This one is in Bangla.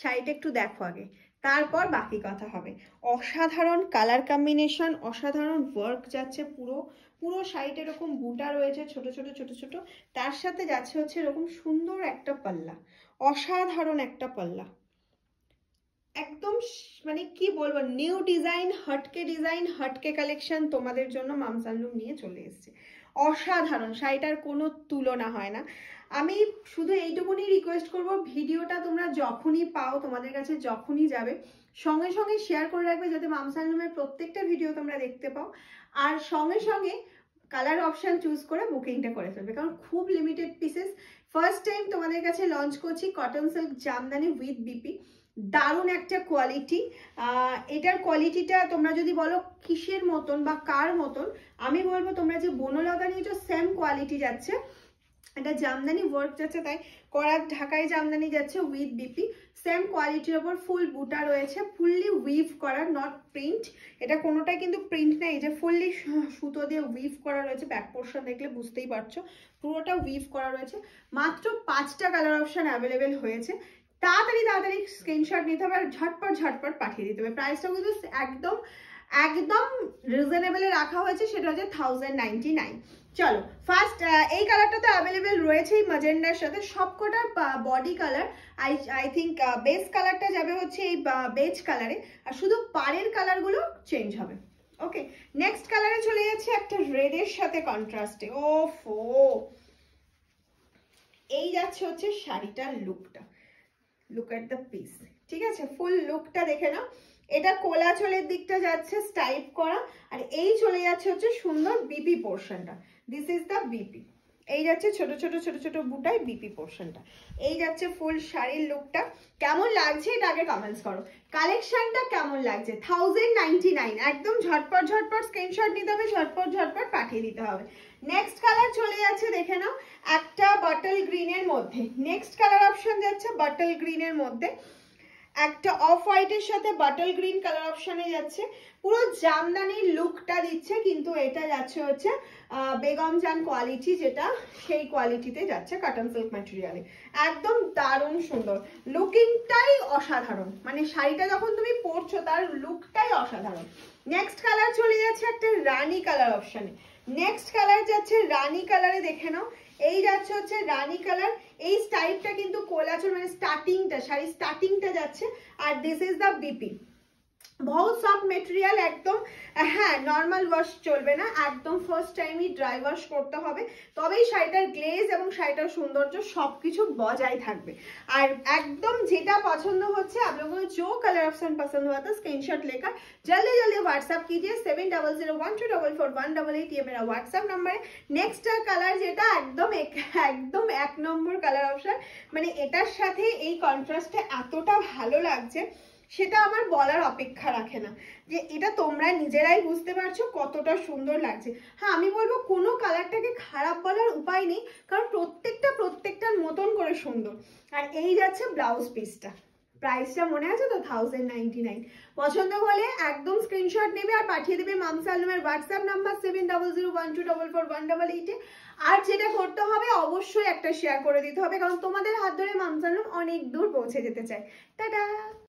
শাড়িটা একটু দেখো আগে, তারপর বাকি কথা হবে। অসাধারণ কালার কম্বিনেশন, অসাধারণ ওয়ার্ক যাচ্ছে পুরো পুরো শাড়িটা এরকম বুটা রয়েছে ছোট ছোট ছোট ছোট, তার সাথে যাচ্ছে হচ্ছে এরকম সুন্দর একটা পাল্লা, অসাধারণ একটা পাল্লা, একদম মানে কি বলবো, নিউ ডিজাইন, হটকে কালেকশন তোমাদের জন্য মামস হ্যান্ডলুম নিয়ে চলে এসেছে। অসাধারণ, শাড়িটার কোনো তুলনা হয় না। আমি শুধু এইটুকুনি রিকোয়েস্ট করব, ভিডিওটা তোমরা যখনই পাও, তোমাদের কাছে যখনই যাবে, সঙ্গে সঙ্গে শেয়ার করে রাখবে, যাতে মামস হ্যান্ডলুমের প্রত্যেকটা ভিডিও তোমরা দেখতে পাও। আর সঙ্গে সঙ্গে কালার অপশন চুজ করে বুকিংটা করে ফেলবে, কারণ খুব লিমিটেড পিসেস। ফার্স্ট টাইম তোমাদের কাছে লঞ্চ করছি cotton silk Jamdani with BP. দারুণ একটা কোয়ালিটি। এটার কোয়ালিটিটা তোমরা যদি বলো কিসের মতন বা কার মতন, আমি বলবো তোমরা যে বনলতা নিয়েছো সেম কোয়ালিটি যাচ্ছে। এটা জামদানি ওয়ার্ক যাচ্ছে, তাই করার ঢাকায় জামদানি যাচ্ছে উইথ বিপি, সেম কোয়ালিটির ওপর ফুল বুটা রয়েছে, ফুললি উইভ করা, নট প্রিন্ট। এটা কোনোটাই কিন্তু প্রিন্ট নেই, যে ফুললি সুতো দিয়ে উইভ করা রয়েছে। ব্যাক পোর্শন দেখলে বুঝতেই পারছো পুরোটা উইভ করা রয়েছে। মাত্র 5টা কালার অপশন অ্যাভেলেবেল হয়েছে। তাড়াতাড়ি স্ক্রিনশট নিতে হবে আর ঝটপট পাঠিয়ে দিতে হবে। প্রাইসটাও কিন্তু একদম একদম রিজনেবলে রাখা হয়েছে, সেটা হচ্ছে 1099। চলো ফার্স্ট এই কালারটা তো অ্যাভেলেবেল রয়েছেই ম্যাজেন্ডার সাথে, সবকটার body colour I think base কালারটা যাবে হচ্ছে এই বেজ কালারে, আর শুধু পাড়ের কালারগুলো চেঞ্জ হবে। ওকে, নেক্সট কালারে চলে যাচ্ছে একটা রেডের সাথে কন্ট্রাস্টে। ওফো, এই যাচ্ছে হচ্ছে শাড়িটার লুকটা, লুক এট দ্য পিস, ঠিক আছে? ফুল লুকটা দেখে নাও। এটা কোলাচলের দিকটা যাচ্ছে স্টাইপ করা, আর এই চলে যাচ্ছে হচ্ছে সুন্দর বিপি পোর্শনটা। দিস ইজ দ্য বিপি, এই যাচ্ছে ছোট ছোট বুটায় বিপি পোর্শনটা। এই যাচ্ছে ফুল শাড়ির লুকটা। কেমন লাগছে এটা আগে কমেন্টস করো। কালেকশনটা কেমন লাগছে? 1099, একদম ঝটপট স্ক্রিনশট নিতে হবে, ঝটপট পাঠিয়ে দিতে হবে। নেক্সট কালার চলে যাচ্ছে, দেখে নাও, একটা বটল গ্রিনের মধ্যে। নেক্সট কালার অপশন যাচ্ছে বটল গ্রিনের মধ্যে, একটা অফ হোয়াইটের সাথে বটল গ্রিন কালার অপশনে যাচ্ছে। পুরো জামদানির লুকটা দিচ্ছে, কিন্তু এটা যাচ্ছে হচ্ছে বেগম জান কোয়ালিটি, যেটা সেই কোয়ালিটিতে যাচ্ছে কটন সিল্ক ম্যাটেরিয়ালে। একদম দারুণ সুন্দর, লুকিংটাই অসাধারণ, মানে শাড়িটা যখন তুমি পরছো তার লুকটাই অসাধারণ। নেক্সট কালার চলে যাচ্ছে একটা রানী কালার অপশনে। নেক্সট কালার যাচ্ছে রানী কালারে, দেখে নাও, এই যাচ্ছে হচ্ছে রানী কালার। এই স্টাইলটা কিন্তু কোলাচল, মানে স্টার্টিংটা, শাড়ি স্টার্টিংটা যাচ্ছে। আর দিস ইজ দ্য বিপি, बहुत সফট মেটেরিয়াল একদম। হ্যাঁ, নর্মাল ওয়াশ চলবে না, একদম ফার্স্ট টাইমই ড্রাই ওয়াশ করতে হবে, তবেই শাড়িটার গ্লেজ এবং শাড়িটার সৌন্দর্য সবকিছু বজায় থাকবে। আর একদম যেটা পছন্দ হচ্ছে, आप लोगों को जो कलर ऑप्शन पसंद हुआ था स्क्रीनशॉट लेकर जल्दी व्हाट्सएप कीजिए। 7001244188 ये मेरा व्हाट्सएप नंबर है। नेक्स्ट कलर যেটা একদম এক নম্বর কালার অপশন, মানে এটার সাথে এই কন্ট্রাস্টে এতটা ভালো লাগছে সেটা আমার বলার অপেক্ষা রাখে না, যে এটা তোমরা নিজেরাই বুঝতে পারছো কতটা সুন্দর লাগছে। হ্যাঁ, আমি বলবো কোনো কালারটাকে খারাপ বলার উপায় নেই, কারণ প্রত্যেকটার মতন করে সুন্দর। আর এই যাচ্ছে ব্লাউজ পিসটা, প্রাইসটা মনে আছে তো, 1099। পছন্দ হলে একদম স্ক্রিনশট নেবে আর পাঠিয়ে দেবে মামস হ্যান্ডলুমের হোয়াটসঅ্যাপ নাম্বার 7001244188। আর যেটা করতে হবে, অবশ্যই একটা শেয়ার করে দিতে হবে, কারণ তোমাদের হাত ধরে মামস হ্যান্ডলুম অনেক দূর পৌঁছে যেতে চায়। টাটা।